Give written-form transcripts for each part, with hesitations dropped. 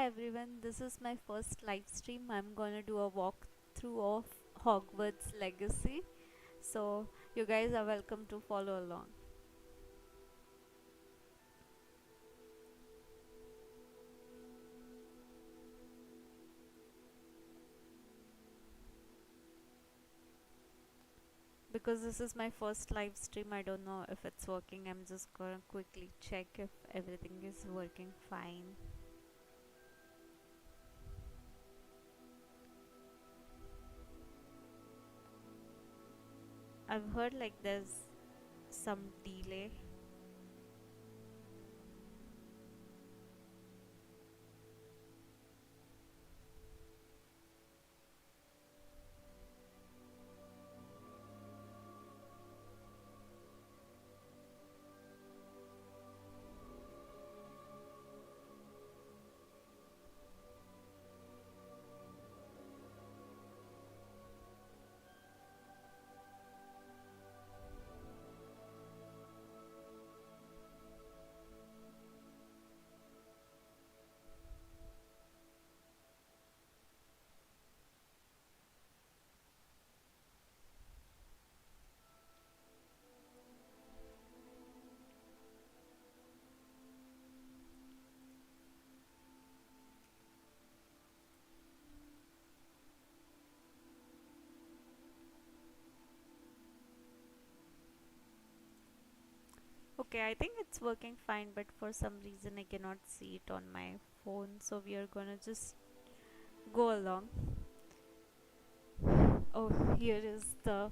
Hi everyone, this is my first live stream. I'm gonna do a walkthrough of Hogwarts Legacy. So, you guys are welcome to follow along. Because this is my first live stream, I don't know if it's working. I'm just gonna quickly check if everything is working fine. I've heard like there's some delay. Okay, I think it's working fine, but for some reason I cannot see it on my phone, so we are gonna just go along. Oh, here is the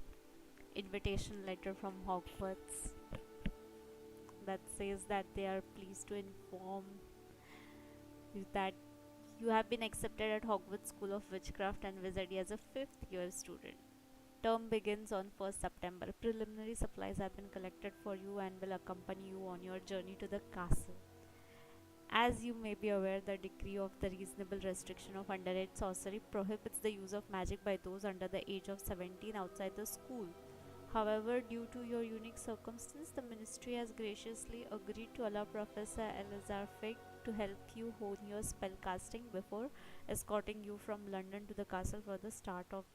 invitation letter from Hogwarts that says that they are pleased to inform you that you have been accepted at Hogwarts School of Witchcraft and Wizardry as a 5th year student. Term begins on 1st September. Preliminary supplies have been collected for you and will accompany you on your journey to the castle. As you may be aware, the decree of the reasonable restriction of underage sorcery prohibits the use of magic by those under the age of 17 outside the school. However, due to your unique circumstance, the ministry has graciously agreed to allow Professor Elazar Fig to help you hone your spellcasting before escorting you from London to the castle for the start of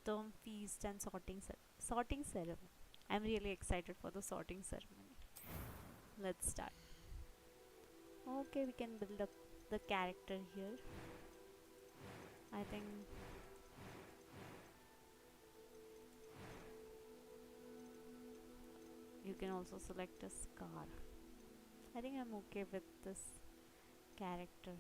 term feast and sorting ceremony. I'm really excited for the sorting ceremony. Let's start. Okay, we can build up the character here. I think you can also select a scar. I think I'm okay with this character.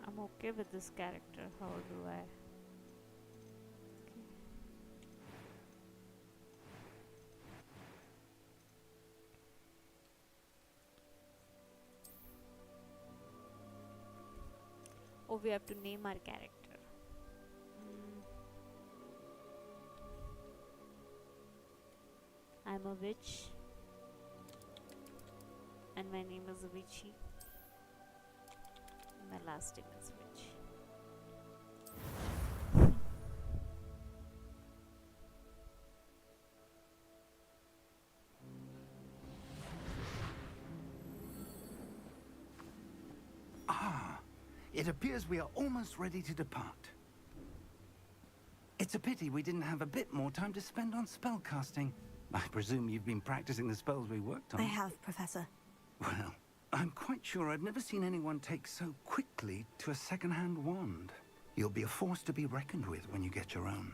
I'm okay with this character. How do I? Okay. Oh, we have to name our character. I'm a witch, and my name is Witchy. My last name is Witch. It appears we are almost ready to depart. It's a pity we didn't have a bit more time to spend on spellcasting. I presume you've been practicing the spells we worked on. I have, Professor. Well, I'm quite sure I've never seen anyone take so quickly to a second-hand wand. You'll be a force to be reckoned with when you get your own.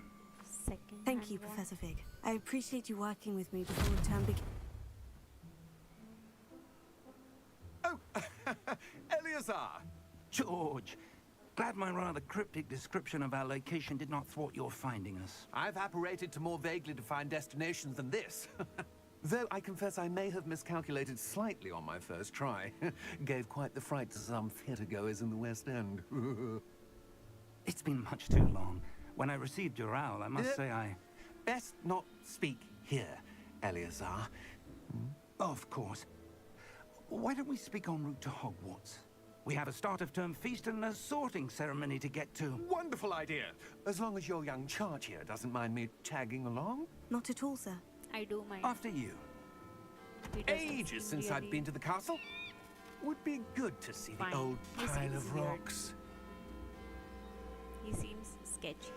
Thank you, Professor Fig. I appreciate you working with me before the term begins. Oh, Eleazar! George, glad my rather cryptic description of our location did not thwart your finding us. I've apparated to more vaguely defined destinations than this. Though I confess I may have miscalculated slightly on my first try. Gave quite the fright to some theatre-goers in the West End. It's been much too long. When I received your owl, I must say I... Best not speak here, Eleazar. Of course. Why don't we speak en route to Hogwarts? We have a start-of-term feast and a sorting ceremony to get to. Wonderful idea. As long as your young charge here doesn't mind me tagging along. Not at all, sir. I do mind. After you. He doesn't Ages seem since I've really been to the castle. Would be good to see fine. the old He pile seems of weird. rocks. He seems sketchy.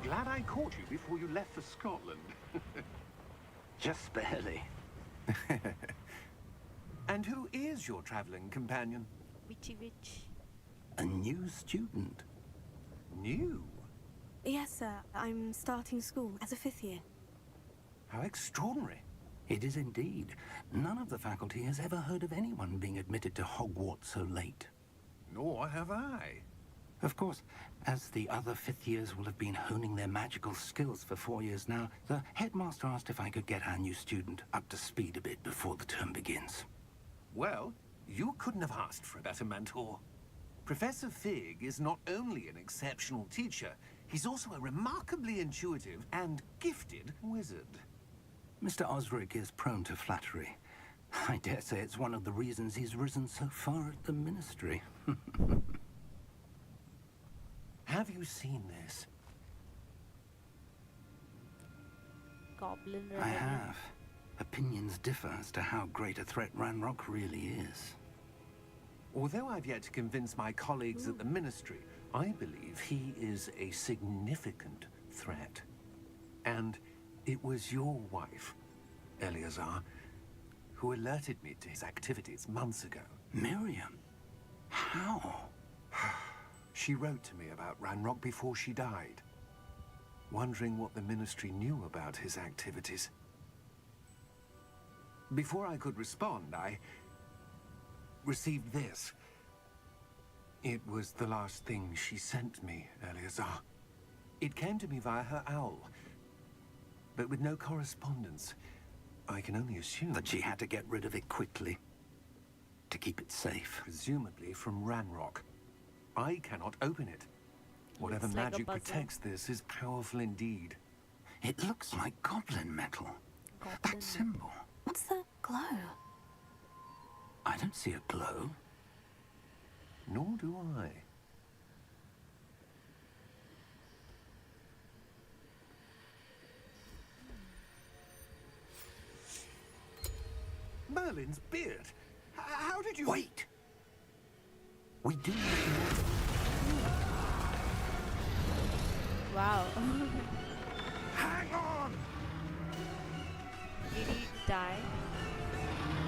Glad I caught you before you left for Scotland. Just barely. And who is your traveling companion? Witchy witch. A new student. New? Yes, sir. I'm starting school as a 5th year. How extraordinary. It is indeed. None of the faculty has ever heard of anyone being admitted to Hogwarts so late. Nor have I. Of course, as the other 5th years will have been honing their magical skills for 4 years now, the headmaster asked if I could get our new student up to speed a bit before the term begins. Well, you couldn't have asked for a better mentor. Professor Fig is not only an exceptional teacher, he's also a remarkably intuitive and gifted wizard. Mr. Osric is prone to flattery. I dare say it's one of the reasons he's risen so far at the ministry. Have you seen this? Goblin I rebellion. have. Opinions differ as to how great a threat Ranrock really is. Although I've yet to convince my colleagues at the ministry, I believe he is a significant threat. And it was your wife, Eleazar, who alerted me to his activities months ago. Miriam? How? She wrote to me about Ranrock before she died, wondering what the ministry knew about his activities. Before I could respond, I received this. It was the last thing she sent me, Eleazar. It came to me via her owl, but with no correspondence. I can only assume That she had to get rid of it quickly. To keep it safe. presumably from Ranrock. I cannot open it. Whatever Looks like a magic puzzle. protects this is powerful indeed. It looks like goblin metal. Goblin. That symbol. What's the glow? I don't see a glow. Nor do I. Merlin's beard. How did you... Wait! We do need more. Wow. Hang on! Did he die?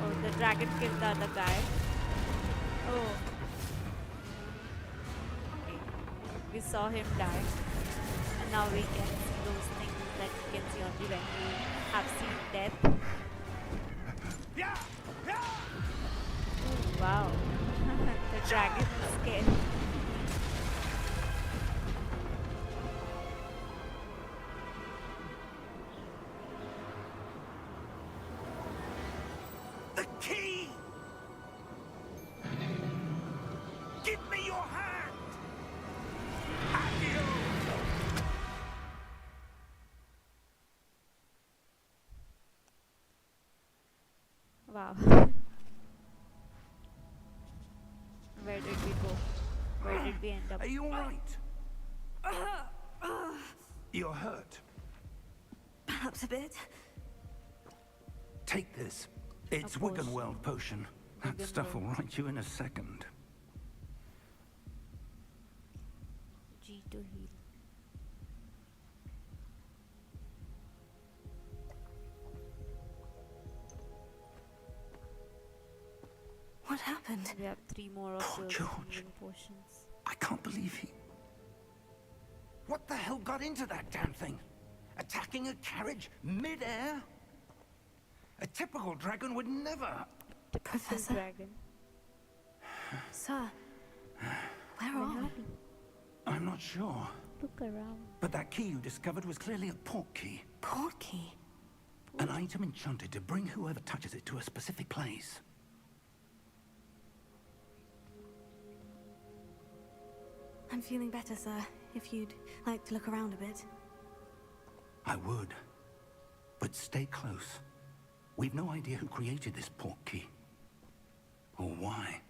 Oh, the dragon killed the other guy. Oh. Okay. We saw him die. And now we can see those things that you can see only when you have seen death. Yeah! Yeah! Oh, wow. The dragon is scared. The key! Give me your hand! Have you? Wow. Where did we go? Where did we end up? Are you alright? You're hurt. Perhaps a bit. Take this. It's Of course. Wiggenweld potion. That Begin stuff will with right you in a second. G to heal. What happened? We have 3 more of Poor those George. healing potions. I can't believe he... What the hell got into that damn thing? Attacking a carriage mid-air? A typical dragon would never... Typical Professor? dragon. Sir, where Where are we? are we? I'm not sure. Look around. But that key you discovered was clearly a port key. Port key. An item enchanted to bring whoever touches it to a specific place. I'm feeling better, sir. If you'd like to look around a bit. I would. But stay close. We've no idea who created this port key. Or why.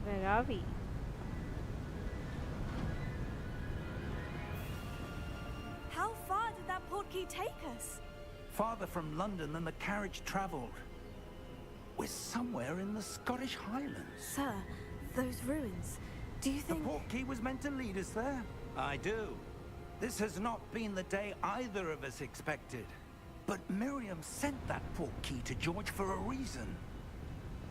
Where are we? How far did that port key take us? Farther from London than the carriage travelled. We're somewhere in the Scottish Highlands. Sir, those ruins. Do you The think... port key was meant to lead us there? I do. This has not been the day either of us expected. But Miriam sent that port key to George for a reason.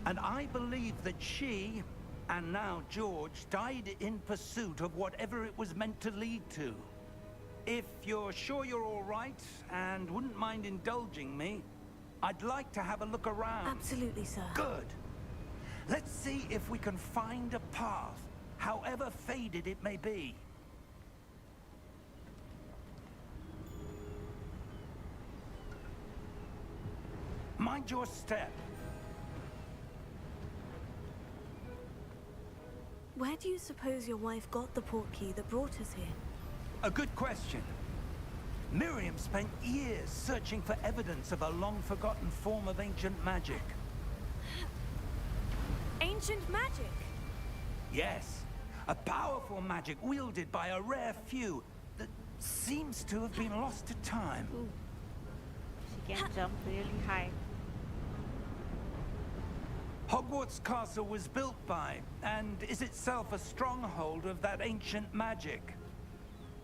And I believe that she, and now George, died in pursuit of whatever it was meant to lead to. If you're sure you're all right, and wouldn't mind indulging me, I'd like to have a look around. Absolutely, sir. Good. Let's see if we can find a path, however faded it may be. Mind your step. Where do you suppose your wife got the port key that brought us here? A good question. Miriam spent years searching for evidence of a long-forgotten form of ancient magic. Ancient magic? Yes, a powerful magic wielded by a rare few that seems to have been lost to time. Ooh. She can jump really high. Hogwarts Castle was built by, and is itself a stronghold of that ancient magic.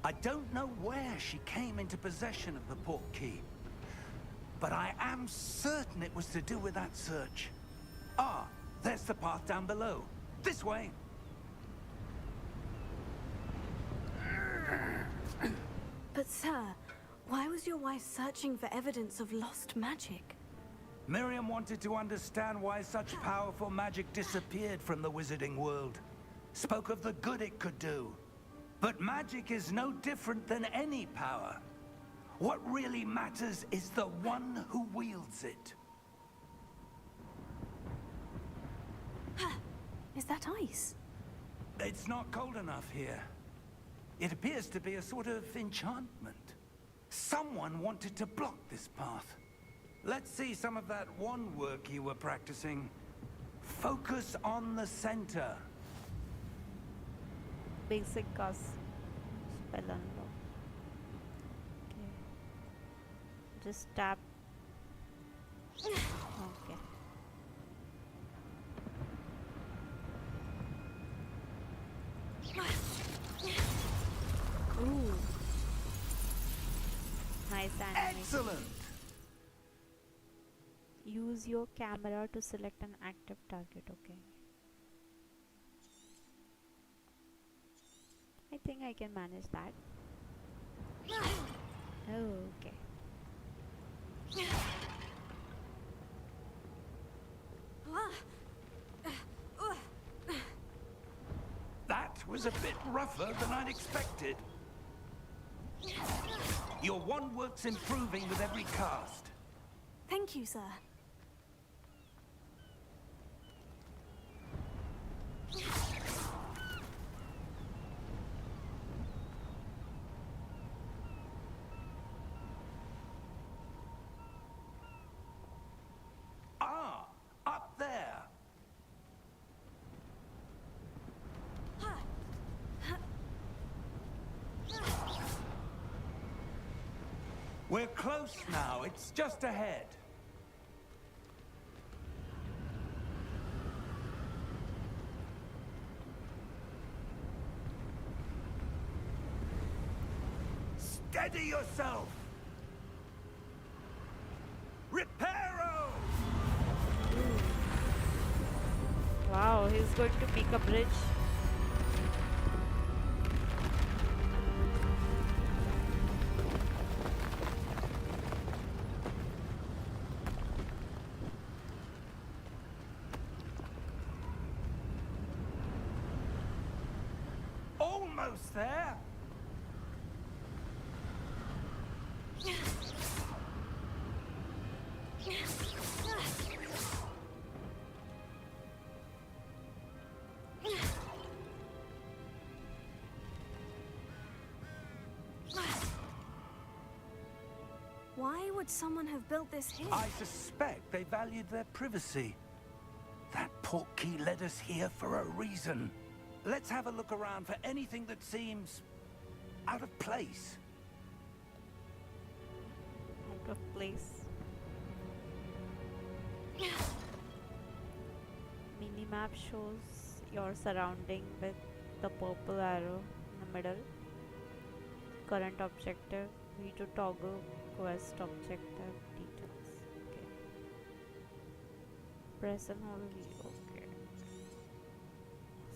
I don't know where she came into possession of the port key, but I am certain it was to do with that search. Ah, there's the path down below. This way. But sir, why was your wife searching for evidence of lost magic? Miriam wanted to understand why such powerful magic disappeared from the wizarding world. Spoke of the good it could do. But magic is no different than any power. What really matters is the one who wields it. Is that ice? It's not cold enough here. It appears to be a sort of enchantment. Someone wanted to block this path. Let's see some of that wand work you were practicing. Focus on the center. Basic cast spell unlock. Okay. Just tap. Okay. Ooh. Nice animation. Excellent! Use your camera to select an active target. Okay. I think I can manage that. Oh, okay. That was a bit rougher than I'd expected. Your wand work's improving with every cast. Thank you, sir. Ah, up there. We're close now. It's just ahead. Steady yourself! Reparo! Wow, he's going to make a bridge. Almost there. Why would someone have built this here? I suspect they valued their privacy. That portkey led us here for a reason. Let's have a look around for anything that seems out of place. Out of place. Minimap shows your surrounding with the purple arrow in the middle. Current objective, V to toggle quest objective details. Okay. Press and hold V. Okay.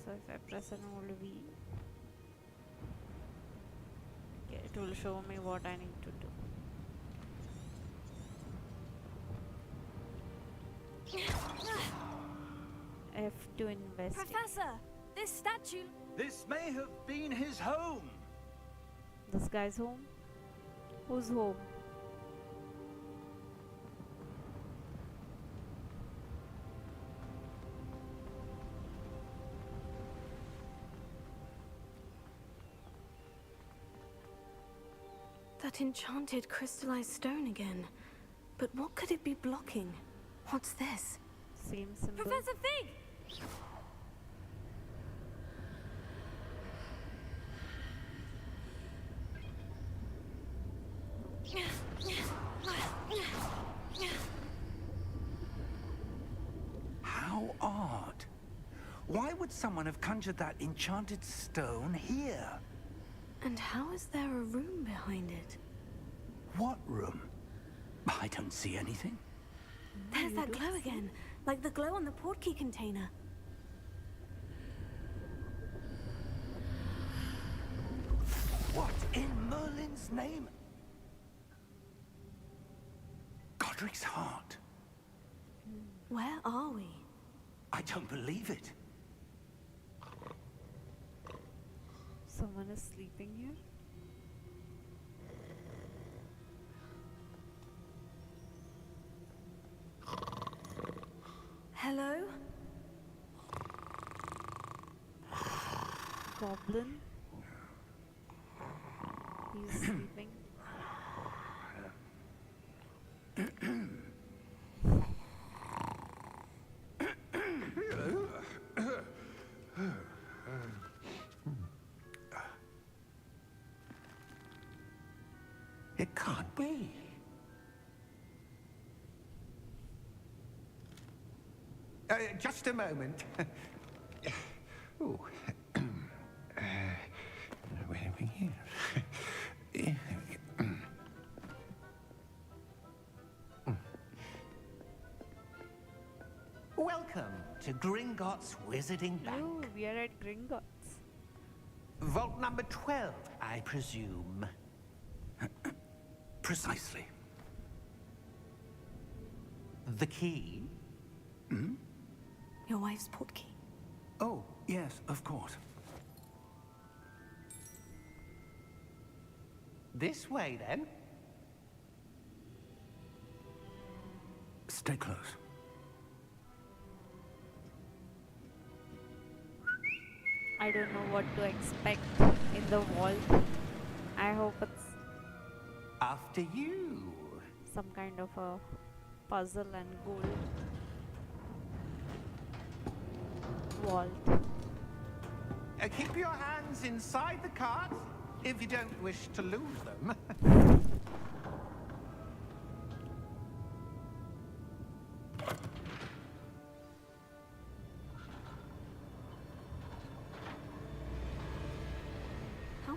So if I press and hold V, okay, it will show me what I need to do. F to investigate. Professor, this statue. This may have been his home. This guy's home? Who's home? That enchanted crystallized stone again. But what could it be blocking? What's this? Same symbol. Professor Fig! How odd. Why would someone have conjured that enchanted stone here? And how is there a room behind it? What room? I don't see anything. There's that glow again, like the glow on the portkey container. What in Merlin's name? Godric's heart. Where are we? I don't believe it. Someone is sleeping here? Hello? Goblin? He's sleeping. It can't be. Just a moment. Oh. Where are we here? Welcome to Gringotts Wizarding Bank. Oh, we are at Gringotts. Vault number 12, I presume. Precisely. The key? Your wife's portkey. Oh, yes, of course. This way, then. Stay close. I don't know what to expect in the vault. I hope it's After you. some kind of a puzzle and gold vault. Keep your hands inside the cart if you don't wish to lose them.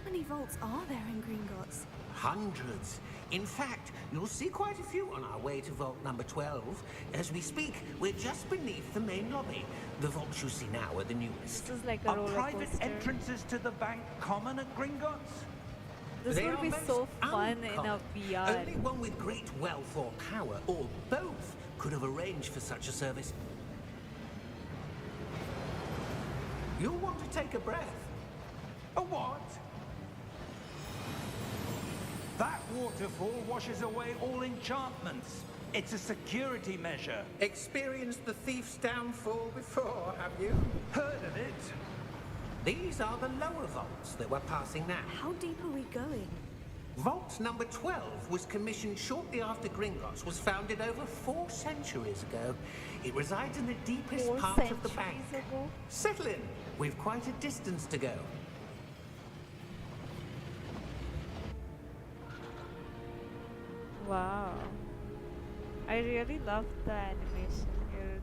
many vaults are there in Gringotts? Hundreds. In fact, you'll see quite a few on our way to vault number 12. As we speak, we're just beneath the main lobby. The vaults you see now are the newest. This is like a Are roller private coaster. entrances to the bank common at Gringotts? This They will are be most so fun in a uncommon. VR. Only one with great wealth or power, or both, could have arranged for such a service. You'll want to take a breath. A what? That waterfall washes away all enchantments. It's a security measure. Experienced the thief's downfall before, have you? Heard of it? These are the lower vaults that we're passing now. How deep are we going? Vault number 12 was commissioned shortly after Gringotts was founded over 4 centuries ago. It resides in the deepest 4 part of the bank. centuries ago? Settle in. We've quite a distance to go. Wow. I really love the animation here.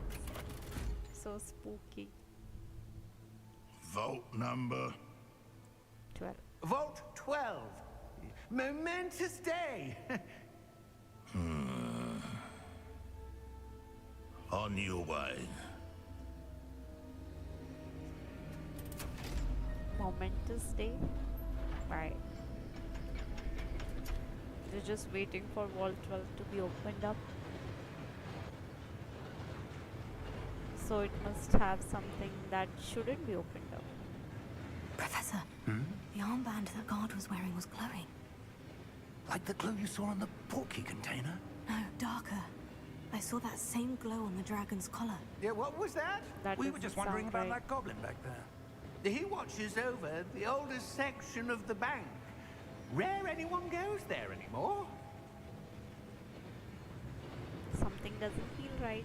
It's so spooky. Vault number. 12. Vault 12. Momentous day. On your way. Momentous day. Right. They're just waiting for Vault 12 to be opened up. So it must have something that shouldn't be opened up. Professor, the armband that guard was wearing was glowing. Like the glow you saw on the portkey container? No, darker. I saw that same glow on the dragon's collar. Yeah, what was that? That We were doesn't just wondering sound about right. that goblin back there. He watches over the oldest section of the bank. Rare anyone goes there anymore. Something doesn't feel right.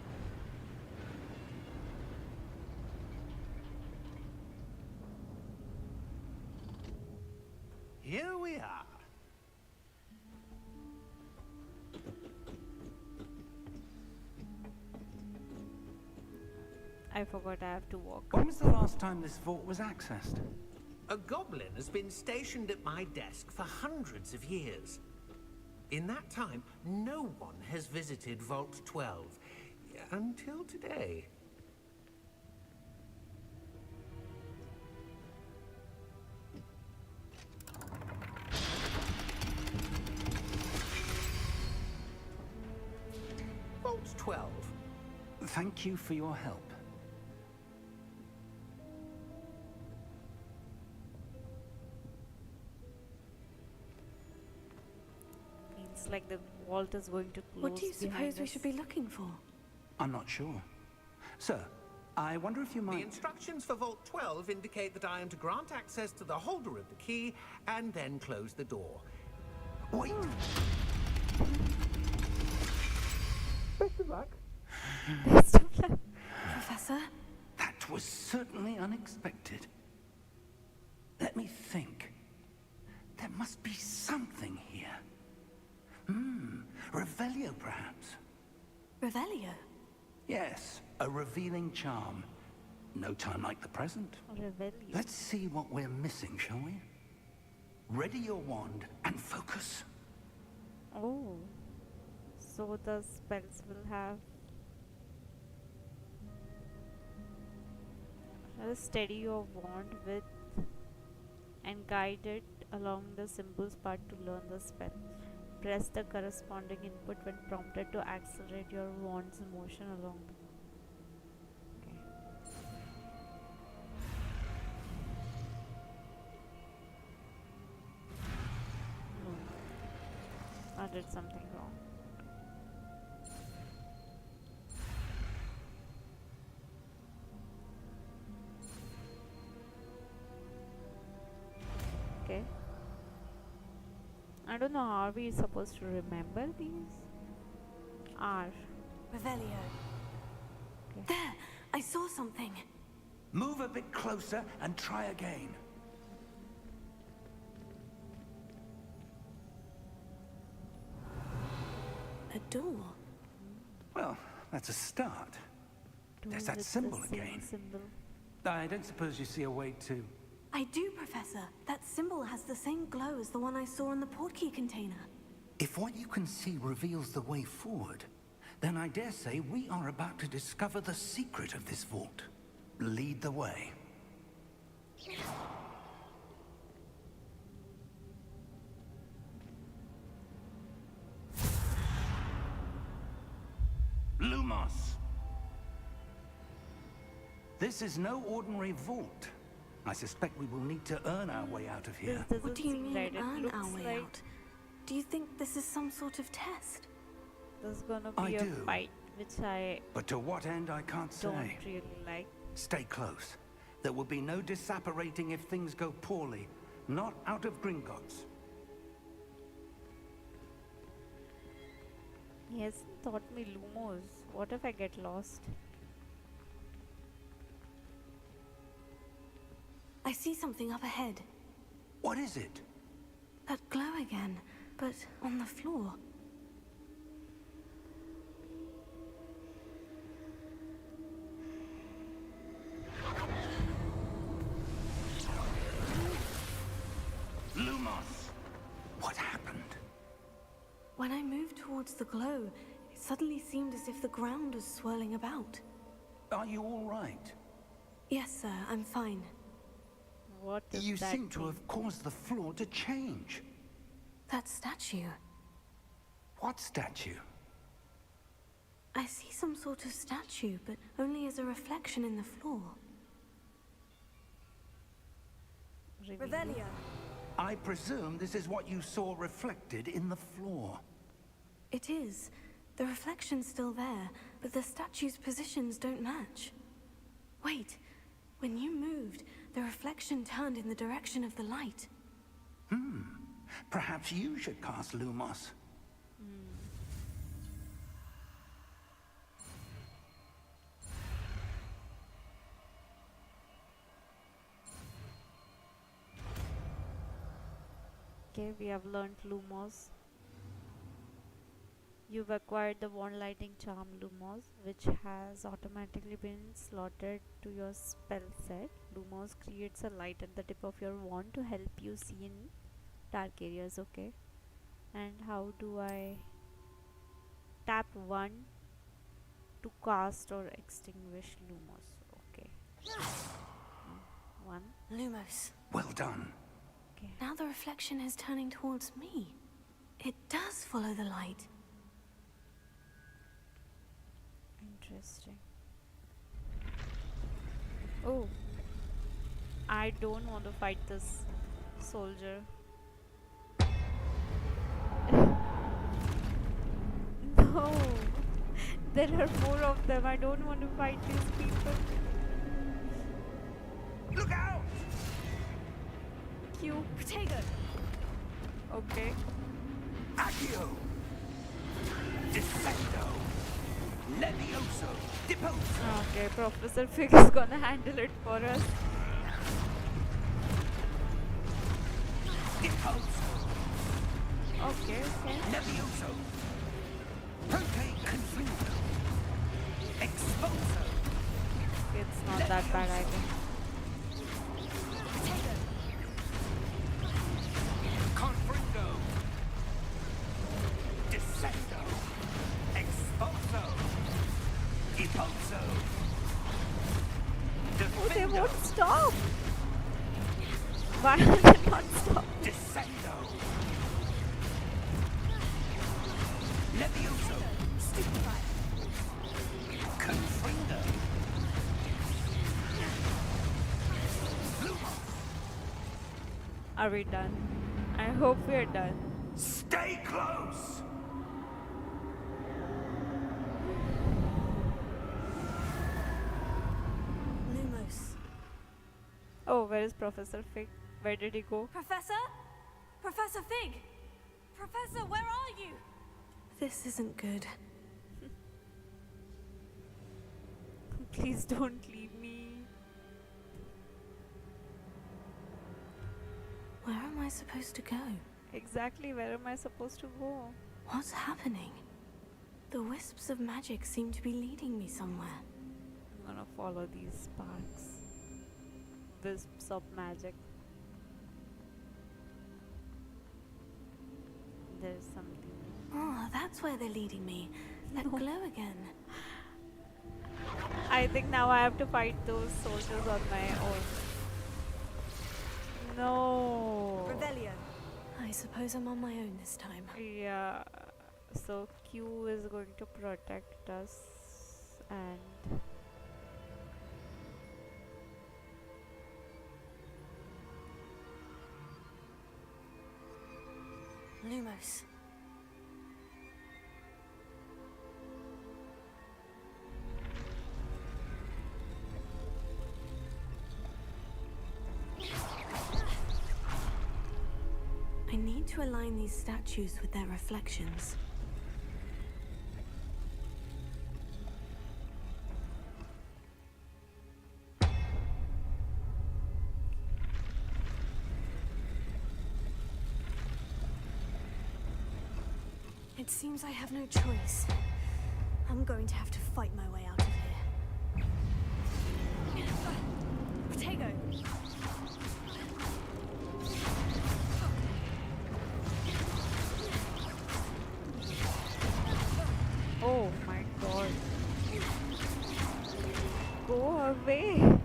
Here we are. I forgot I have to walk. When was the last time this vault was accessed? A goblin has been stationed at my desk for hundreds of years. In that time, no one has visited Vault 12 until today. Vault 12. Thank you for your help. Feels like the vault is going to close. What do you behind suppose we us. should be looking for? I'm not sure. Sir, I wonder if you The might... instructions for Vault 12 indicate that I am to grant access to the holder of the key and then close the door. Wait! Best of luck. Best of luck. Professor? That was certainly unexpected. Let me think. There must be something here. Revelio, perhaps. Revelio? Yes, a revealing charm. No time like the present. Revelio. Let's see what we're missing, shall we? Ready your wand and focus. Oh. So the spells will have... Steady your wand with and guide it along the symbols part to learn the spell. Press the corresponding input when prompted to accelerate your wand's motion along the... Okay. I did something wrong. Okay. I don't know, are we supposed to remember these? R. Revelio. Okay. There! I saw something. Move a bit closer and try again. A door. Well, that's a start. Two There's that with the symbol same again. symbol. I don't suppose you see a way to... I do, Professor. That symbol has the same glow as the one I saw in the portkey container. If what you can see reveals the way forward, then I dare say we are about to discover the secret of this vault. Lead the way. Lumos! This is no ordinary vault. I suspect we will need to earn our way out of here. This What doesn't do you seem mean, right. It earn looks our way like out? Do you think this is some sort of test? there's gonna I be a do. fight, which I But to what end, I can't don't say. really like. Stay close. There will be no disapparating if things go poorly. Not out of Gringotts. He hasn't taught me Lumos. What if I get lost? I see something up ahead. What is it? That glow again, but on the floor. Lumos! What happened? When I moved towards the glow, it suddenly seemed as if the ground was swirling about. Are you all right? Yes, sir, I'm fine. What does You that seem to mean? have caused the floor to change. That statue. What statue? I see some sort of statue, but only as a reflection in the floor. Reveal. I presume this is what you saw reflected in the floor. It is. The reflection's still there, but the statue's positions don't match. Wait, when you moved, the reflection turned in the direction of the light. Perhaps you should cast Lumos. Okay, we have learned Lumos. You've acquired the wand lighting charm Lumos, which has automatically been slotted to your spell set. Lumos creates a light at the tip of your wand to help you see in dark areas, okay? And how do I tap 1 to cast or extinguish Lumos? Okay. 1. Lumos. Well done. Okay. Now the reflection is turning towards me. It does follow the light. Interesting. Oh, I don't want to fight this soldier. No, there are more of them. I don't want to fight these people. Look out! Q. Protego! Okay. Accio! Descendo! Levioso! Deposo! Okay, Professor Fig is gonna handle it for us. Deposo! Okay, okay. Levioso! Prote Confluo! Exposo! It's not that bad, I think. Confringo! Descendo! Exposo! Deposo! Oh, they Defendo! won't stop! Why will they not stop? Descendo! Levioso! Confringo! Lumos! Are we done? I hope we're done. Stay close! Lumos. Oh, where is Professor Fig? Where did he go? Professor? Professor Fig! Professor, where are you? This isn't good. Please don't leave me. Where am I supposed to go? Exactly, where am I supposed to go? What's happening? The wisps of magic seem to be leading me somewhere. I'm gonna follow these sparks. wisps of magic. There's something. Oh, that's where they're leading me. That glow again. I think now I have to fight those soldiers on my own. No. Revelio. I suppose I'm on my own this time. Yeah. So Q is going to protect us and Lumos. I need to align these statues with their reflections. It seems I have no choice. I'm going to have to fight my way out of here. Protego! oh my god. Go away.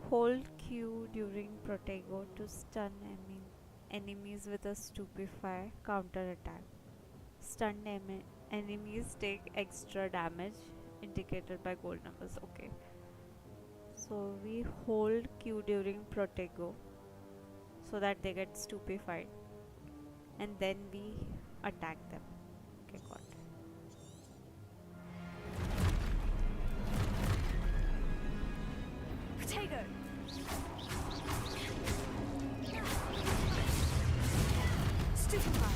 Hold Q during Protego to stun enemies with a Stupefy counter-attack. Stunned enemies take extra damage indicated by gold numbers. Okay. So we hold Q during Protego so that they get stupefied. And then we attack them. Okay, got it. Protego! Stupefy!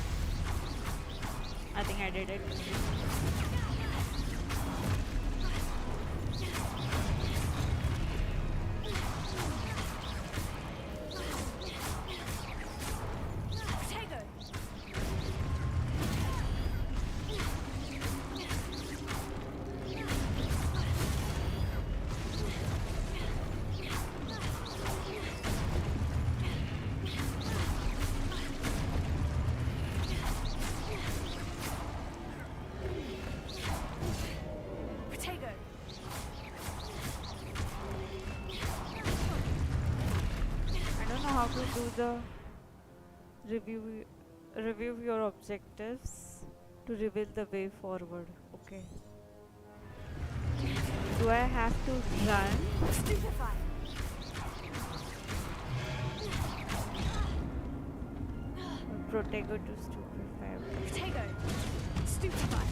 I think I did it. Protego! Protego! I don't know how to do the review your objectives to reveal the way forward. Okay. Do I have to run? Stupefy! Protego to stupefy. Protego! Stupefy!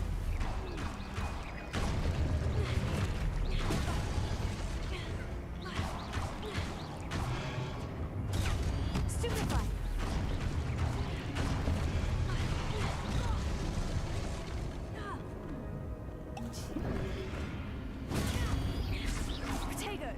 Stupefy! Protego!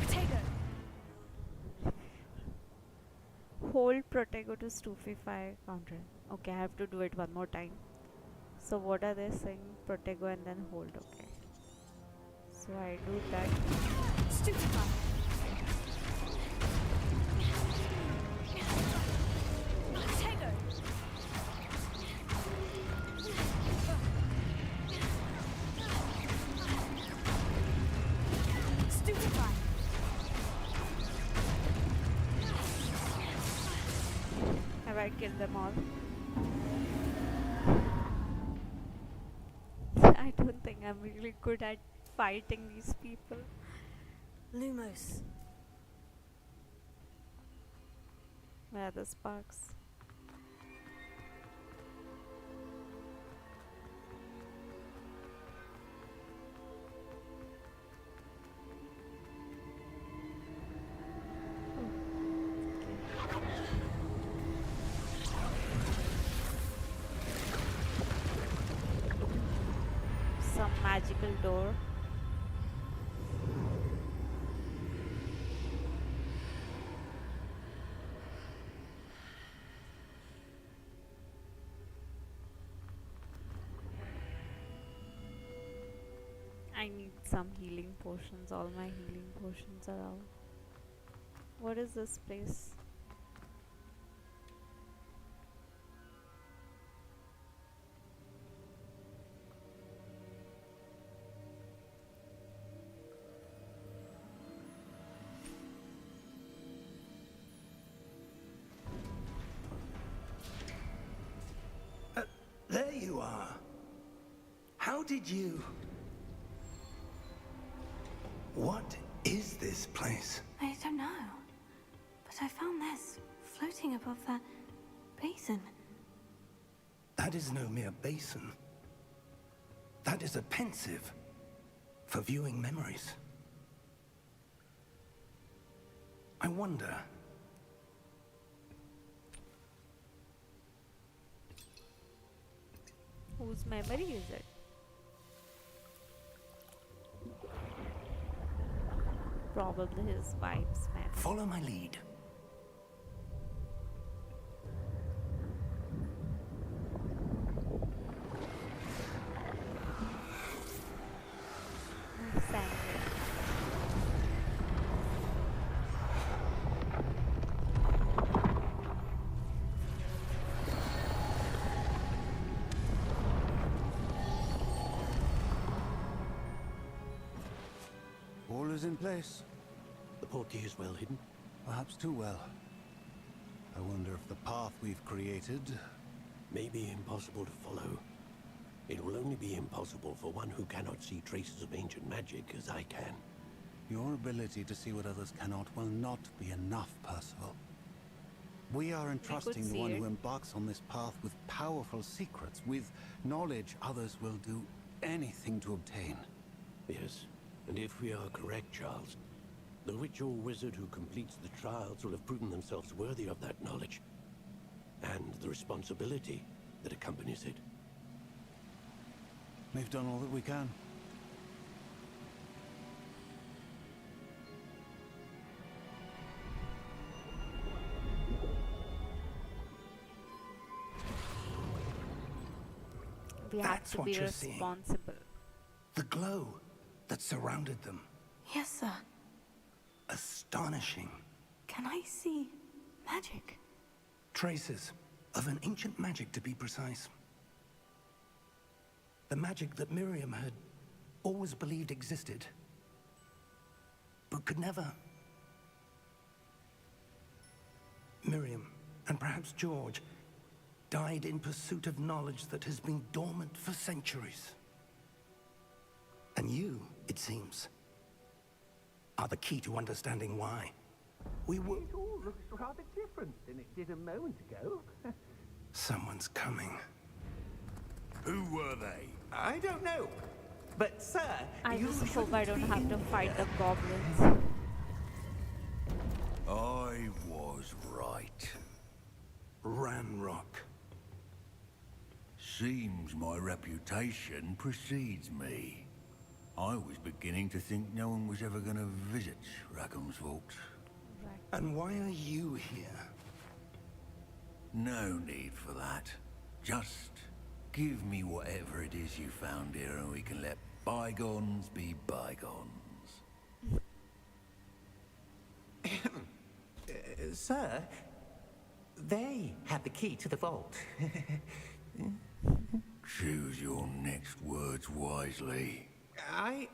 Protego! Hold Protego to stupefy counter. Okay, I have to do it one more time. So what are they saying? Protego and then hold. Okay. So I do that. Stupefy! Protego! Stupefy! Have I killed them all? I don't think I'm really good at fighting these people. Lumos. Where are the sparks? magical door. I need some healing potions. All my healing potions are out. What is this place? There you are. How did you... What is this place? I don't know. But I found this floating above that basin. That is no mere basin. That is a pensive for viewing memories. I wonder... Whose memory is it? Probably his wife's memory. Follow my lead. Sandra. All is in place. The portkey is well hidden. Perhaps too well. I wonder if the path we've created... May be impossible to follow. It will only be impossible for one who cannot see traces of ancient magic as I can. Your ability to see what others cannot will not be enough, Percival. We are entrusting the see one it. who embarks on this path with powerful secrets, with knowledge others will do anything to obtain. Yes, and if we are correct, Charles, the witch or wizard who completes the trials will have proven themselves worthy of that knowledge. And the responsibility that accompanies it. We've done all that we can. We have That's to what be you're seeing. responsible. The glow that surrounded them. Yes, sir. Astonishing. Can I see magic? Traces of an ancient magic, to be precise. The magic that Miriam had always believed existed, but could never. Miriam, and perhaps George, died in pursuit of knowledge that has been dormant for centuries. And you, it seems, are the key to understanding why. We were... It all looks rather different than it did a moment ago. Someone's coming. Who were they? I don't know. But, sir, I you just hope I don't shouldn't have to be fight the here. goblins. I was right. Ranrock. Seems my reputation precedes me. I was beginning to think no one was ever going to visit Rackham's Vault. And why are you here? No need for that. Just give me whatever it is you found here and we can let bygones be bygones. Sir, they had the key to the vault. Choose your next words wisely. I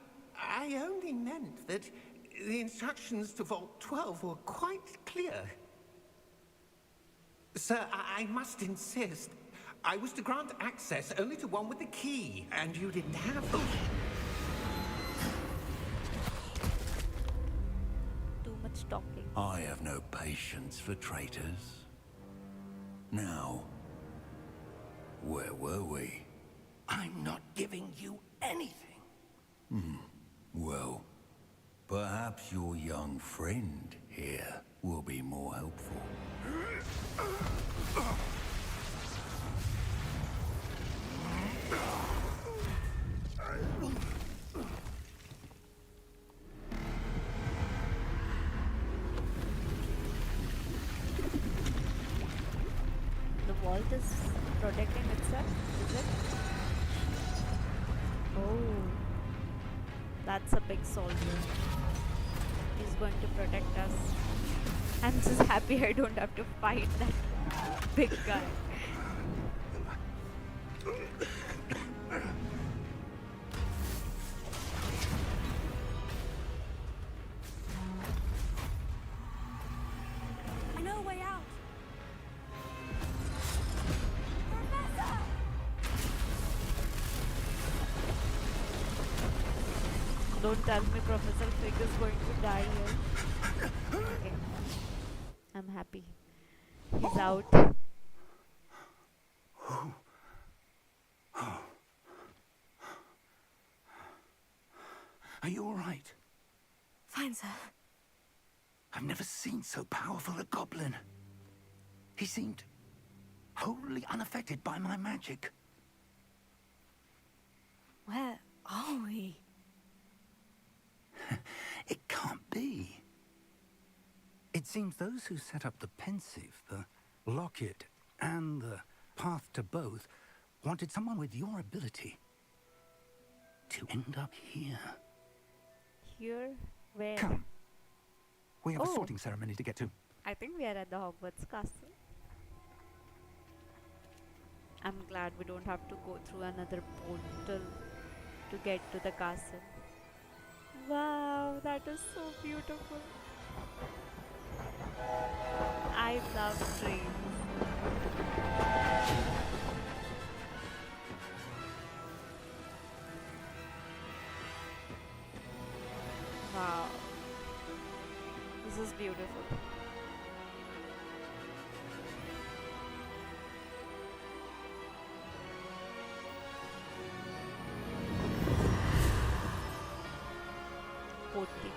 only meant that the instructions to Vault 12 were quite clear. Sir, I must insist. I was to grant access only to one with the key, and you didn't have it. Too much talking. I have no patience for traitors. Now, where were we? I'm not giving you anything. Well, perhaps your young friend here will be more helpful. vault is protecting itself, is it? Oh, that's a big soldier. He's going to protect us. I'm just happy I don't have to fight that big guy. I know a way out. Don't tell me Professor Fig is going to die here. Okay. I'm happy. He's out. Are you all right? Fine, sir. I've never seen so powerful a goblin. He seemed wholly unaffected by my magic. Where are we? It can't be. It seems those who set up the pensive, the locket, and the path to both wanted someone with your ability to end up here. Here? Where? Come. We have a Oh. sorting ceremony to get to. I think we are at the Hogwarts castle. I'm glad we don't have to go through another portal to get to the castle. Wow, that is so beautiful. I love trains. Wow. This is beautiful. Potty.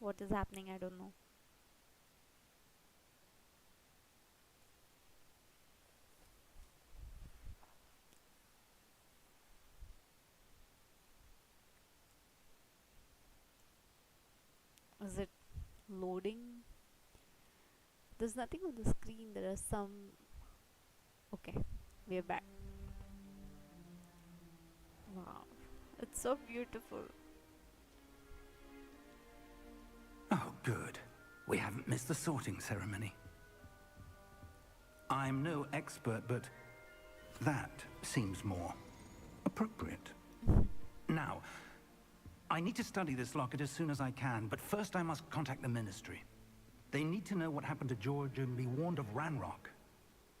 What is happening? I don't know. Is it loading? There's nothing on the screen. There are some. Okay, we're back. Wow, it's so beautiful. Oh, good. We haven't missed the sorting ceremony. I'm no expert, but that seems more appropriate. Now, I need to study this locket as soon as I can, but first I must contact the Ministry. They need to know what happened to George and be warned of Ranrock.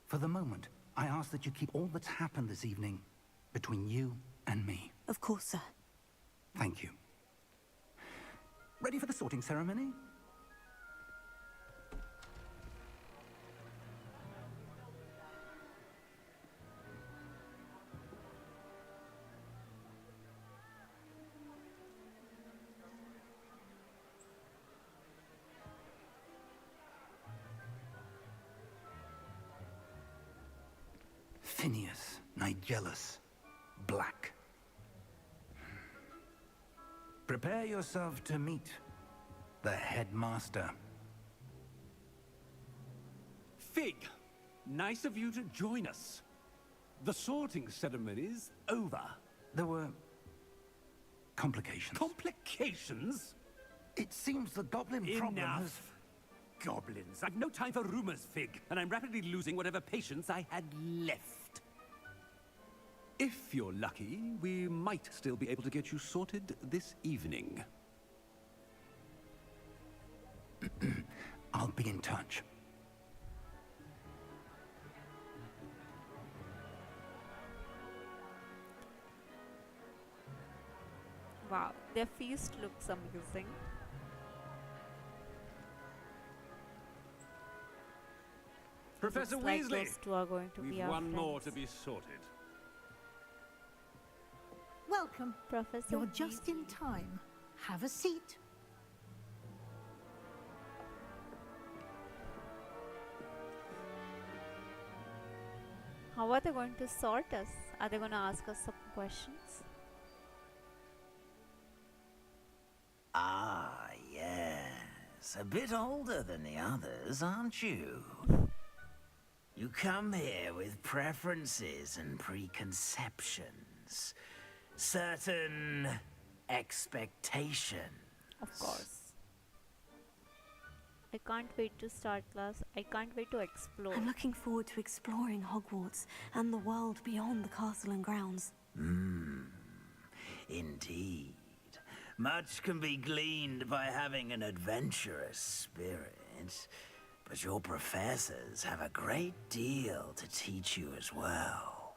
For the moment, I ask that you keep all that's happened this evening between you and me. Of course, sir. Thank you. Ready for the sorting ceremony? Phineas, Nigellus, Black. Prepare yourself to meet the headmaster. Fig, nice of you to join us. The sorting ceremony's over. There were complications. Complications? It seems the goblin problem has... Enough. Goblins. I've no time for rumors, Fig, and I'm rapidly losing whatever patience I had left. If you're lucky, we might still be able to get you sorted this evening. I'll be in touch. Wow, their feast looks amazing. Professor Looks like Weasley, those two are going to be we've our one more friends. to be sorted. welcome. Professor You're just in Weasley. time. Have a seat. How are they going to sort us? Are they going to ask us some questions? Ah, yes. A bit older than the others, aren't you? You come here with preferences and preconceptions. Certain expectations. Of course. I can't wait to start class. I can't wait to explore. I'm looking forward to exploring Hogwarts and the world beyond the castle and grounds. Indeed. Much can be gleaned by having an adventurous spirit, but your professors have a great deal to teach you as well.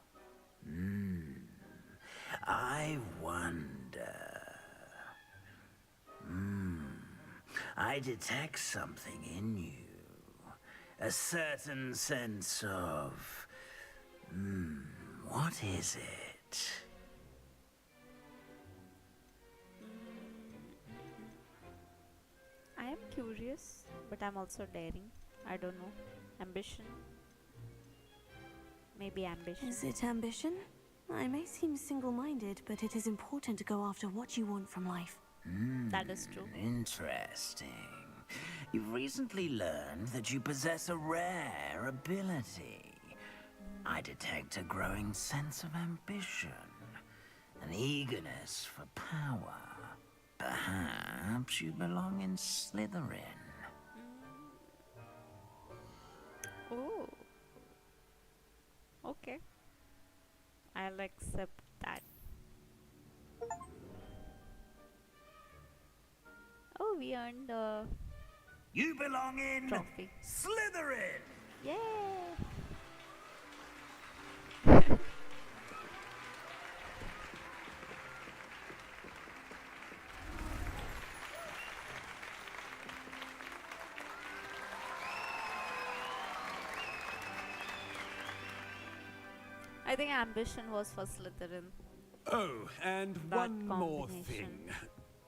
I wonder... I detect something in you. A certain sense of... what is it? I am curious, but I'm also daring. I don't know. Ambition? Maybe ambition. Is it ambition? I may seem single-minded, but it is important to go after what you want from life. That is true. Interesting. You've recently learned that you possess a rare ability. I detect a growing sense of ambition, an eagerness for power. Perhaps you belong in Slytherin. Oh. Okay. I'll accept that. Oh, we earned a You belong in trophy. Slytherin! Yay! I think ambition was for Slytherin. Oh, and That one more combination. thing.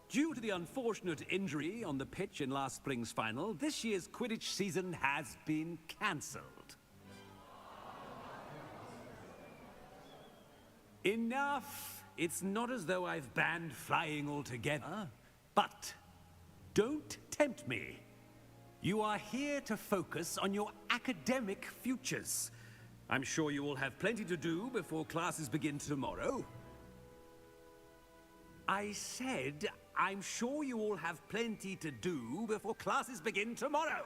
Due to the unfortunate injury on the pitch in last spring's final, this year's Quidditch season has been cancelled. Enough! It's not as though I've banned flying altogether. But don't tempt me. You are here to focus on your academic futures. I'm sure you will have plenty to do before classes begin tomorrow. I said, I'm sure you all have plenty to do before classes begin tomorrow.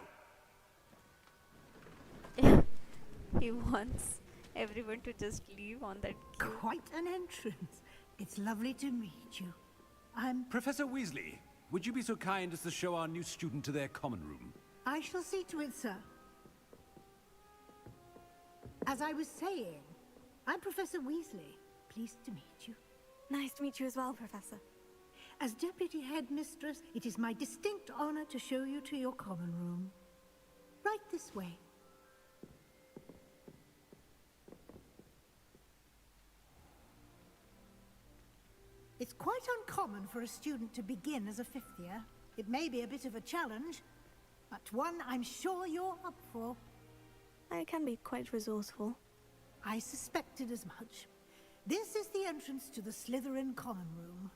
He wants everyone to just leave on that cue. Quite an entrance. It's lovely to meet you. Professor Weasley, would you be so kind as to show our new student to their common room? I shall see to it, sir. As I was saying, I'm Professor Weasley. Pleased to meet you. Nice to meet you as well, Professor. As Deputy Headmistress, it is my distinct honor to show you to your common room. Right this way. It's quite uncommon for a student to begin as a fifth year. It may be a bit of a challenge, but one I'm sure you're up for. I can be quite resourceful. I suspected as much. This is the entrance to the Slytherin common room.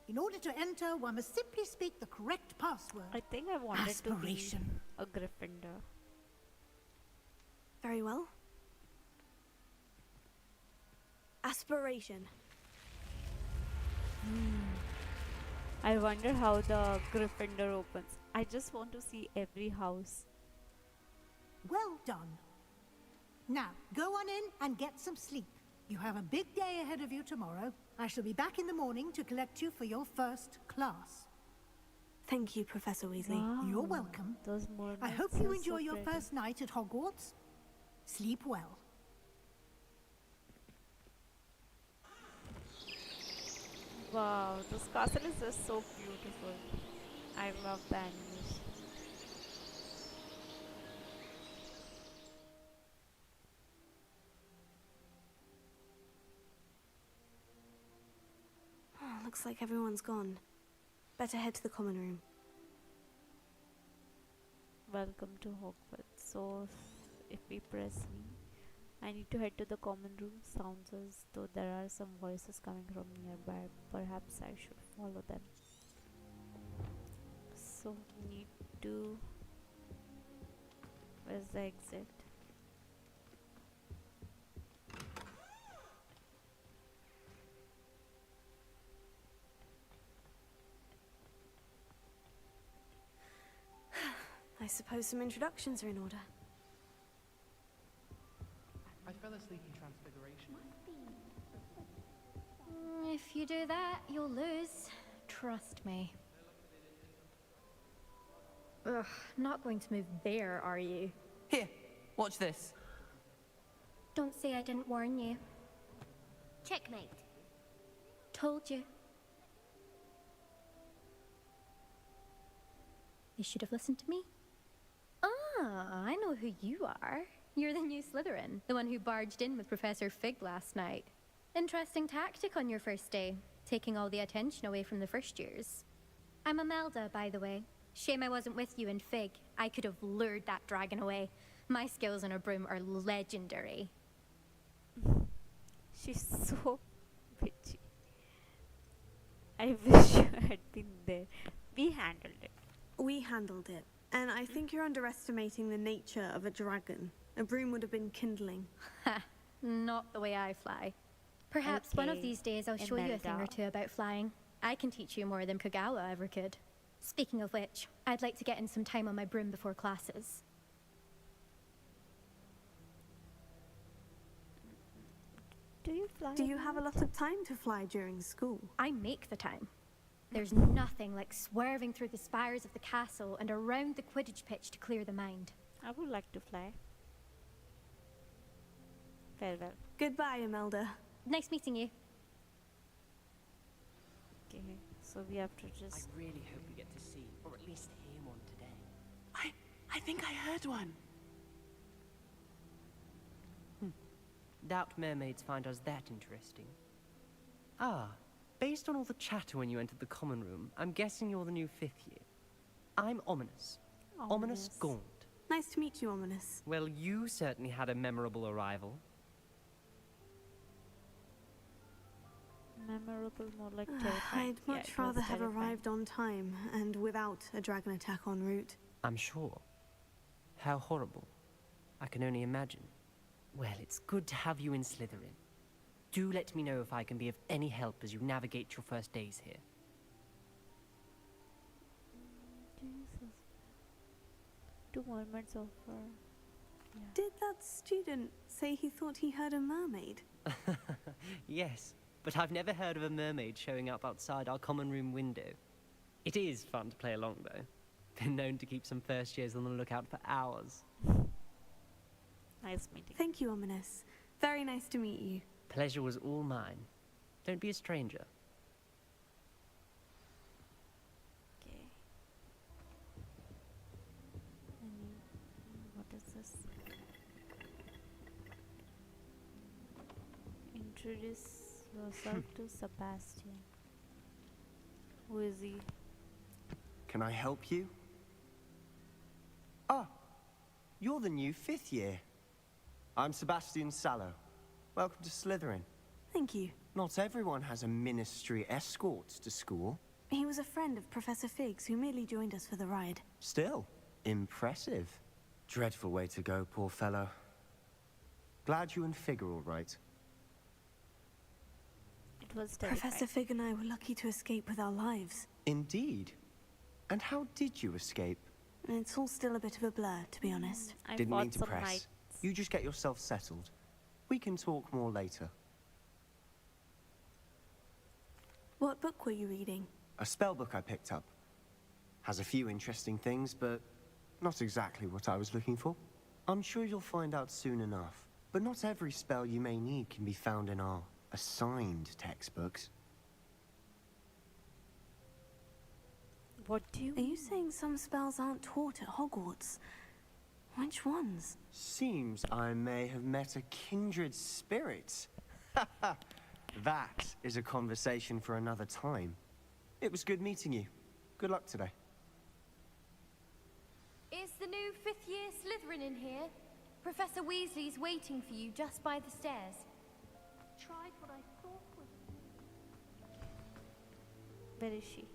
In order to enter, one must simply speak the correct password. I think I wanted to be Aspiration. a Gryffindor. Very well. Aspiration. I wonder how the Gryffindor opens. I just want to see every house. Well done. Now, go on in and get some sleep. You have a big day ahead of you tomorrow. I shall be back in the morning to collect you for your first class. Thank you, Professor Weasley. Wow, You're welcome. Those mermaids I hope you are enjoy so your pretty. first night at Hogwarts. Sleep well. Wow, this castle is just so beautiful. I love the animation. Looks like everyone's gone. Better head to the common room. Welcome to Hogwarts. So, if we press V, I need to head to the common room. Sounds as though there are some voices coming from nearby. Perhaps I should follow them. So, we need to... Where's the exit? I suppose some introductions are in order. I fell asleep in Transfiguration. If you do that, you'll lose. Trust me. Ugh, not going to move there, are you? Here, watch this. Don't say I didn't warn you. Checkmate. Told you. You should have listened to me. Ah, I know who you are. You're the new Slytherin, the one who barged in with Professor Fig last night. Interesting tactic on your first day, taking all the attention away from the first years. I'm Imelda, by the way. Shame I wasn't with you in Fig. I could have lured that dragon away. My skills on a broom are legendary. She's so bitchy. I wish you had been there. We handled it. We handled it. And I think you're underestimating the nature of a dragon. A broom would have been kindling. Ha! Not the way I fly. Perhaps one of Okay, these days I'll show you a thing or Imelda. two about flying. I can teach you more than Kagawa ever could. Speaking of which, I'd like to get in some time on my broom before classes. Do you fly? Do you have a lot of time to fly during school? I make the time. There's nothing like swerving through the spires of the castle and around the Quidditch pitch to clear the mind. I would like to fly. Farewell. Goodbye, Imelda. Nice meeting you. Okay, so we have to I just... really hope we get to see, or at least hear one today. I think I heard one. Doubt mermaids find us that interesting. Ah, based on all the chatter when you entered the common room, I'm guessing you're the new 5th year. I'm Ominous. Ominous Gaunt. Nice to meet you, Ominous. Well, you certainly had a memorable arrival. Memorable, more like terrifying. I'd Yeah, much it was rather have terrifying. arrived on time and without a dragon attack en route. I'm sure. How horrible. I can only imagine. Well, it's good to have you in Slytherin. Do let me know if I can be of any help as you navigate your first days here. Jesus. 2 moments of yeah. Did that student say he thought he heard a mermaid? Yes, but I've never heard of a mermaid showing up outside our common room window. It is fun to play along, though. Been known to keep some first years on the lookout for hours. Nice meeting. Thank you, Ominous. Very nice to meet you. Pleasure was all mine. Don't be a stranger. Okay. What is this? Introduce yourself to Sebastian. Who is he? Can I help you? Ah, you're the new 5th year. I'm Sebastian Sallow. Welcome to Slytherin. Thank you. Not everyone has a ministry escort to school. He was a friend of Professor Fig's who merely joined us for the ride. Still, impressive. Dreadful way to go, poor fellow. Glad you and Fig are all right. It was terrifying. Professor Fig and I were lucky to escape with our lives. Indeed. And how did you escape? It's all still a bit of a blur, to be honest. I Didn't fought mean to some press. knights. You just get yourself settled. We can talk more later. What book were you reading? A spell book I picked up. Has a few interesting things, but not exactly what I was looking for. I'm sure you'll find out soon enough. But not every spell you may need can be found in our assigned textbooks. What do you Are you saying some spells aren't taught at Hogwarts? Which ones? Seems I may have met a kindred spirit. That is a conversation for another time. It was good meeting you. Good luck today. Is the new fifth-year Slytherin in here? Professor Weasley's waiting for you just by the stairs. Tried what I thought was... Where is she?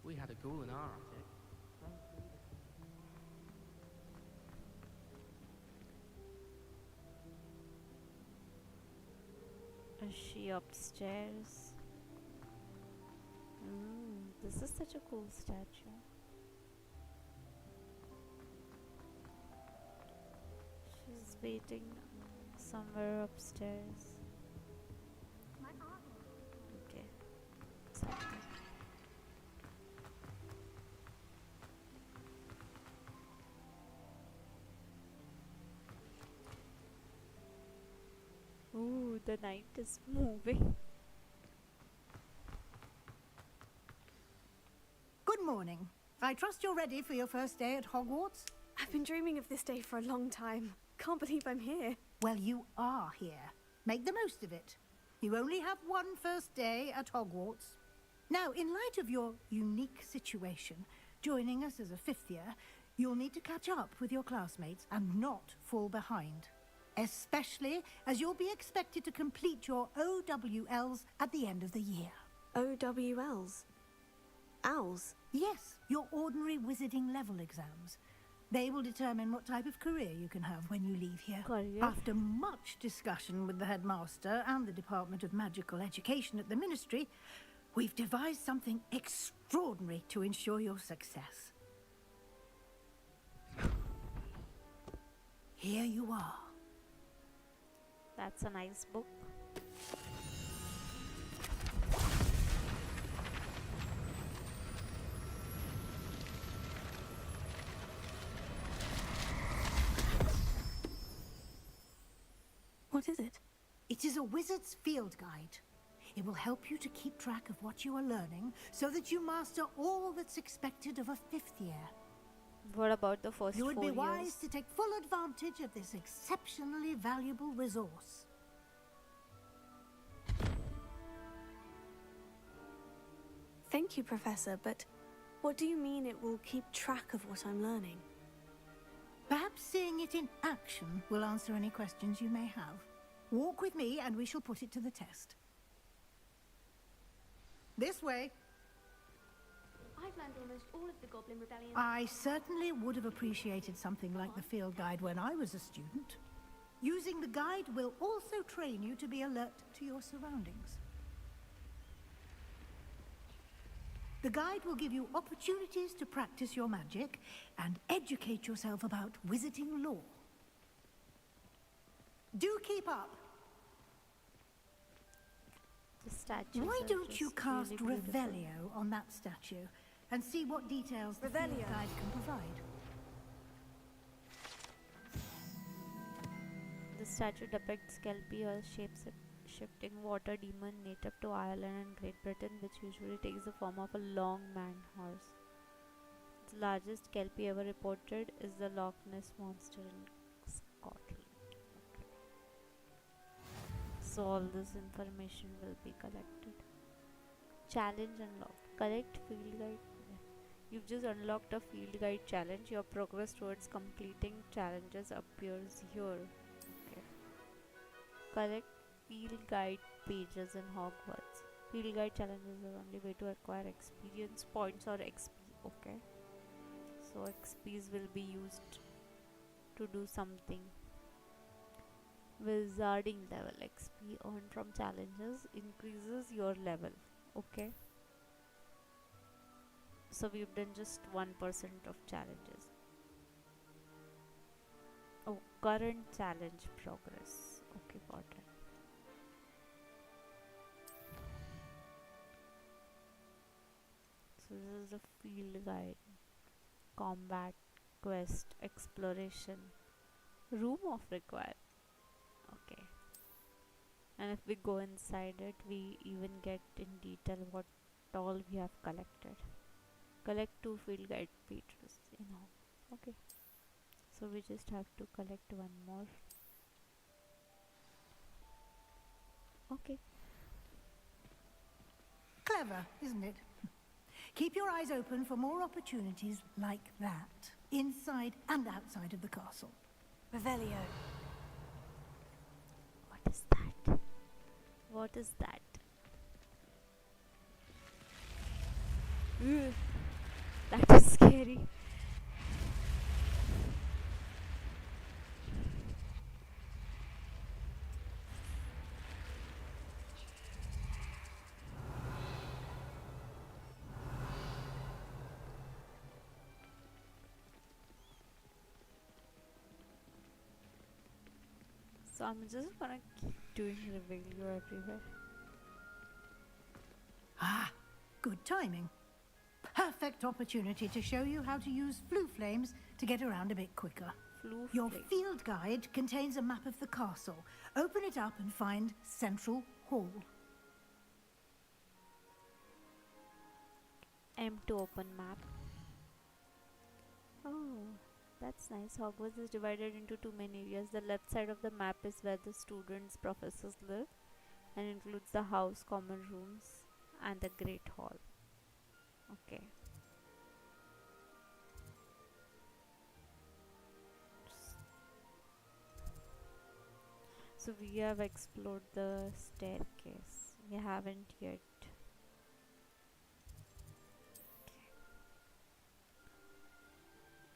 We had a ghoul in our attic. Is she upstairs? This is such a cool statue. She's waiting somewhere upstairs. Okay. Sorry. Ooh, the night is moving. Good morning. I trust you're ready for your first day at Hogwarts? I've been dreaming of this day for a long time. Can't believe I'm here. Well, you are here. Make the most of it. You only have one first day at Hogwarts. Now, in light of your unique situation, joining us as a fifth year, you'll need to catch up with your classmates and not fall behind. Especially as you'll be expected to complete your OWLs at the end of the year. OWLs? Owls? Yes, your ordinary wizarding level exams. They will determine what type of career you can have when you leave here. Career? After much discussion with the headmaster and the Department of Magical Education at the Ministry, we've devised something extraordinary to ensure your success. Here you are. That's a nice book. What is it? It is a wizard's field guide. It will help you to keep track of what you are learning so that you master all that's expected of a fifth year. What about the first 4 You would be years? wise to take full advantage of this exceptionally valuable resource. Thank you, Professor, but what do you mean it will keep track of what I'm learning? Perhaps seeing it in action will answer any questions you may have. Walk with me and we shall put it to the test. This way. I've learned almost all of the Goblin Rebellion. I certainly would have appreciated something like the field guide when I was a student. Using the guide will also train you to be alert to your surroundings. The guide will give you opportunities to practice your magic and educate yourself about wizarding lore. Do keep up. The statues Why are don't you just cast really beautiful. Revelio on that statue and see what details the field Revelio. guide can provide? The statue depicts Kelpie, a shape-shifting water demon native to Ireland and Great Britain, which usually takes the form of a long man-horse. The largest Kelpie ever reported is the Loch Ness Monster in Scotland. Okay. So all this information will be collected. Challenge unlocked. Collect field guide. You've just unlocked a field guide challenge. Your progress towards completing challenges appears here. Okay. Collect field guide pages in Hogwarts. Field guide challenges are only way to acquire experience points or XP. Okay. So XPs will be used to do something. Wizarding level. XP earned from challenges increases your level. Okay. So we've done just 1% of challenges. Oh, current challenge progress. Okay, got it. So this is the field guide. Combat, quest, exploration. Room of require. Okay. And if we go inside it, we even get in detail what all we have collected. Collect 2 field guide pages in all. Okay. So we just have to collect one more. Okay. Clever, isn't it? Keep your eyes open for more opportunities like that, inside and outside of the castle. Revelio. What is that? What is that? Ugh, that is scary. So I'm just gonna keep doing Revelio everywhere. Ah, good timing. Perfect opportunity to show you how to use flue flames to get around a bit quicker. Your field guide contains a map of the castle. Open it up and find Central Hall. M to open map. Oh, that's nice. Hogwarts is divided into 2 main areas. The left side of the map is where the students, professors live, and includes the house, common rooms, and the Great Hall. Okay. So we have explored the staircase. We haven't yet.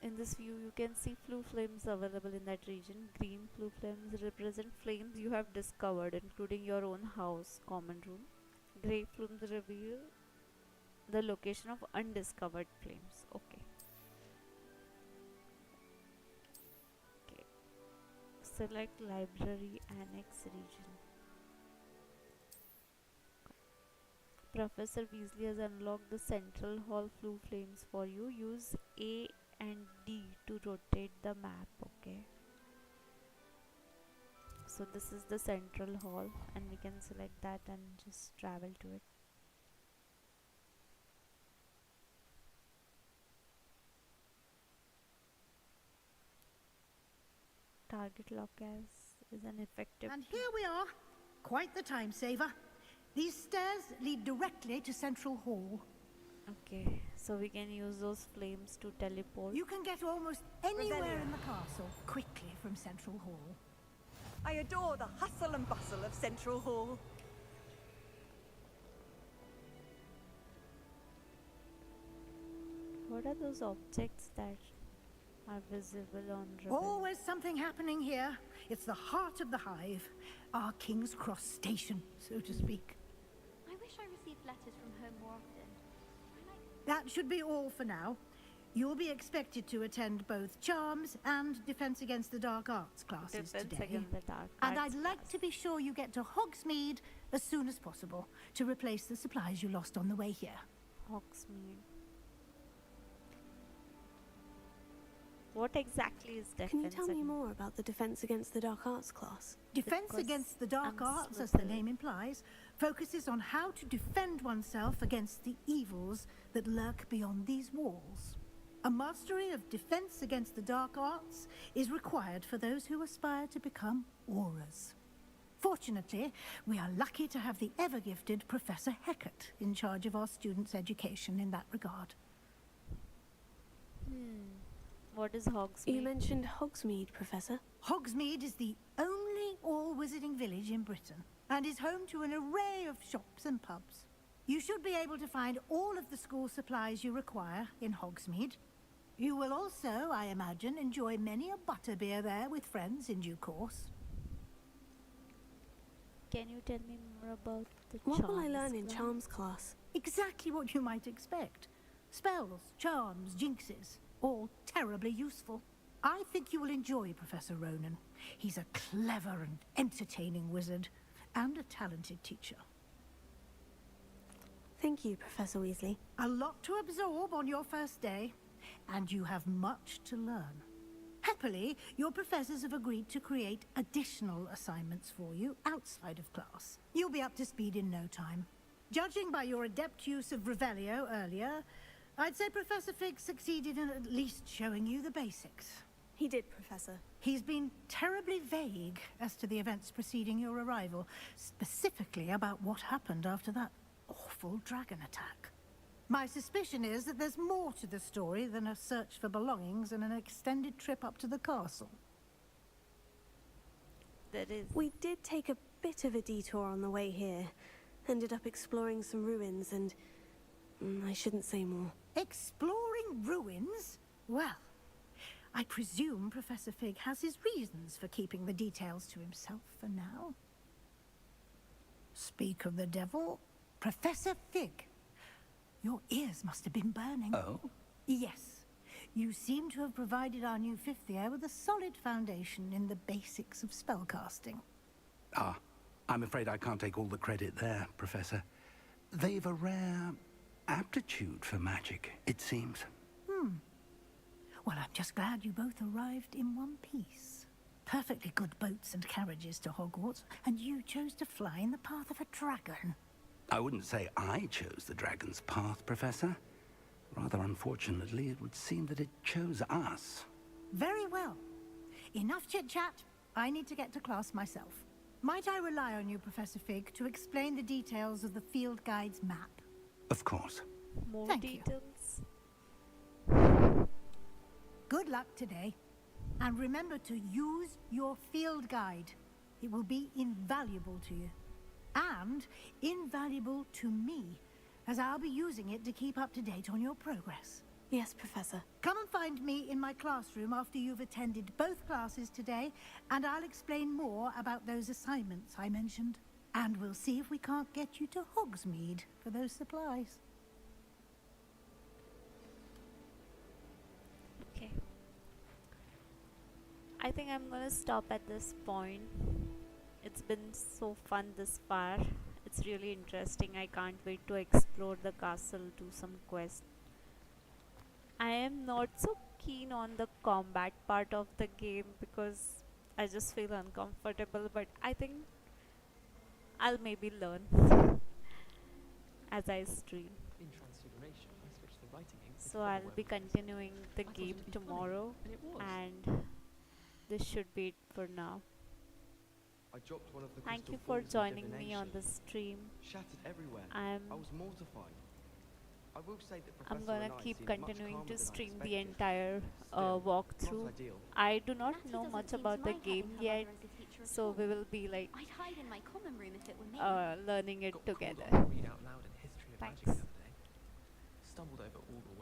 In this view, you can see flue flames available in that region. Green flue flames represent flames you have discovered, including your own house, common room. Grey flames reveal the location of undiscovered flames. Okay. Okay. Select library annex region. Professor Weasley has unlocked the central hall flue flames for you. Use A and D to rotate the map. Okay. So this is the central hall, and we can select that and just travel to it. Target lock is an effective. And here we are. Quite the time saver. These stairs lead directly to Central Hall. Okay, so we can use those flames to teleport. You can get almost anywhere in the castle quickly from Central Hall. I adore the hustle and bustle of Central Hall. What are those objects that are visible on Rebel? Always something happening here. It's the heart of the hive. Our King's Cross station, so to speak. I wish I received letters from her more often. That should be all for now. You'll be expected to attend both Charms and Defense Against the Dark Arts classes today. Against the Dark And Arts I'd like to be sure you get to Hogsmeade as soon as possible to replace the supplies you lost on the way here. Hogsmeade. What exactly is defense? Can you tell me more about the Defense Against the Dark Arts class? Defense Against the Dark Arts, as the name implies, focuses on how to defend oneself against the evils that lurk beyond these walls. A mastery of Defense Against the Dark Arts is required for those who aspire to become Aurors. Fortunately, we are lucky to have the ever-gifted Professor Hecat in charge of our students' education in that regard. What is Hogsmeade? You mentioned Hogsmeade, Professor. Hogsmeade is the only all-wizarding village in Britain and is home to an array of shops and pubs. You should be able to find all of the school supplies you require in Hogsmeade. You will also, I imagine, enjoy many a butterbeer there with friends in due course. Can you tell me more about the What will I learn in Charms class? Exactly what you might expect. Spells, charms, jinxes, all terribly useful. I think you will enjoy Professor Ronan. He's a clever and entertaining wizard, and a talented teacher. Thank you, Professor Weasley. A lot to absorb on your first day, and you have much to learn. Happily, your professors have agreed to create additional assignments for you outside of class. You'll be up to speed in no time. Judging by your adept use of Revelio earlier, I'd say Professor Fig succeeded in at least showing you the basics. He did, Professor. He's been terribly vague as to the events preceding your arrival, specifically about what happened after that awful dragon attack. My suspicion is that there's more to the story than a search for belongings and an extended trip up to the castle. That is. We did take a bit of a detour on the way here. Ended up exploring some ruins and... I shouldn't say more. Exploring ruins? Well, I presume Professor Fig has his reasons for keeping the details to himself for now. Speak of the devil, Professor Fig. Your ears must have been burning. Oh? Yes. You seem to have provided our new fifth year with a solid foundation in the basics of spellcasting. Ah, I'm afraid I can't take all the credit there, Professor. They've a rare aptitude for magic, it seems. Well, I'm just glad you both arrived in one piece. Perfectly good boats and carriages to Hogwarts, and you chose to fly in the path of a dragon. I wouldn't say I chose the dragon's path, Professor. Rather unfortunately, it would seem that it chose us. Very well. Enough chit-chat. I need to get to class myself. Might I rely on you, Professor Fig, to explain the details of the field guide's map? Of course. More Thank you. details. Good luck today. And remember to use your field guide. It will be invaluable to you. And invaluable to me, as I'll be using it to keep up to date on your progress. Yes, Professor. Come and find me in my classroom after you've attended both classes today, and I'll explain more about those assignments I mentioned. And we'll see if we can't get you to Hogsmeade for those supplies. Okay. I think I'm gonna stop at this point. It's been so fun this far. It's really interesting. I can't wait to explore the castle, do some quests. I am not so keen on the combat part of the game because I just feel uncomfortable, but I think I'll maybe learn as I stream. In Transfiguration, I switched the writing ink. So I'll be continuing the game tomorrow, and this should be it for now. I dropped one of the Thank crystal you for balls of joining me on divination. the stream. Shattered everywhere. I was mortified. I will say that I'm Professor gonna and I keep seemed much continuing calmer to than I stream the expected. entire Still, walkthrough. not ideal. I do not Natty know doesn't much seem about to the mind having game her yet, mother as a teacher at so all. we will be like I'd hide in my common room if it were me. learning it together. Read out loud in History of Magic the Thanks. other day. Stumbled over all the